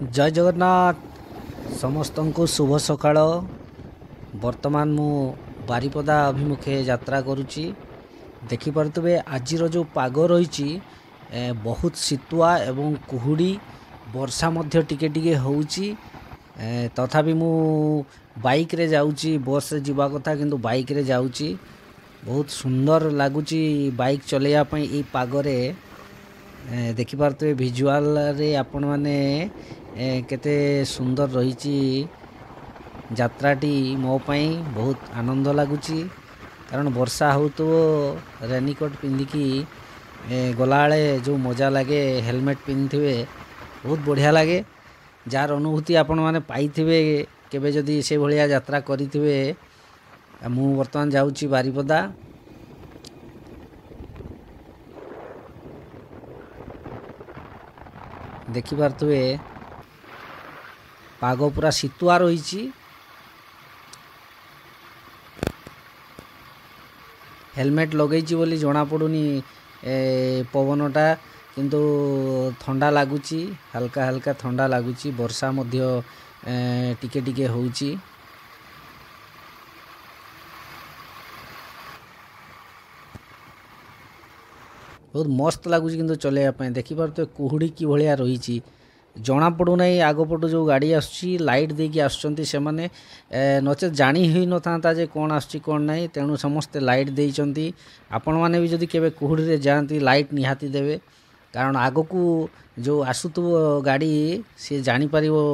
जय जगन्नाथ समस्त को शुभ सकाळ। वर्तमान मु बारिपदा अभिमुखे यात्रा करुच्ची। देखिपे आज जो पाग रही बहुत शीतुआ एवं कुहुड़ी वर्षा टिके टिके होउची। तथापि मु बाइक रे जाऊँगी, बस रे जीवा कथा किंतु बाइक रे जाऊँगी। बहुत सुंदर लगुच बाइक चलैया ये पागरे। देखिपे भिजुआल रे आपण माने केते सुंदर रही यात्राटी मो पाई बहुत आनंद लगुच। कारण वर्षा हो तो रेनिकोट पिंधिकी गला जो मजा लगे हेलमेट पिंधे बहुत बढ़िया लगे। जार अनुभूति आपण माने पाइथिबे केबे जदी से भलिया यात्रा करिथिबे। मु वर्तमान जाउची बारिपदा। देखि पारथुए पाग पूरा शीतुआ रही। हेलमेट लगेची बोली जना पड़ुनी पवनटा, किंतु ठंडा लगुच, हल्का हल्का ठंडा लगुच। वर्षा मध्य टिके टिके होउची। बहुत मस्त लगुच किंतु चलैया। देखिपे कुहुड़ी कि भाया रही जना पड़ूना। आगपटू जो गाड़ी आसुची लाइट देकी आसुचंती से माने नचे जानी ही न था जे कौन आसुची कौन नहीं। तेणु समस्ते लाइट देइचंती। आपण माने भी जदि केबे कुहुड़ी रे जाती लाइट निहाती देवे। कारण आगकू जो आसुथबो गाड़ी सी जानी परिवो।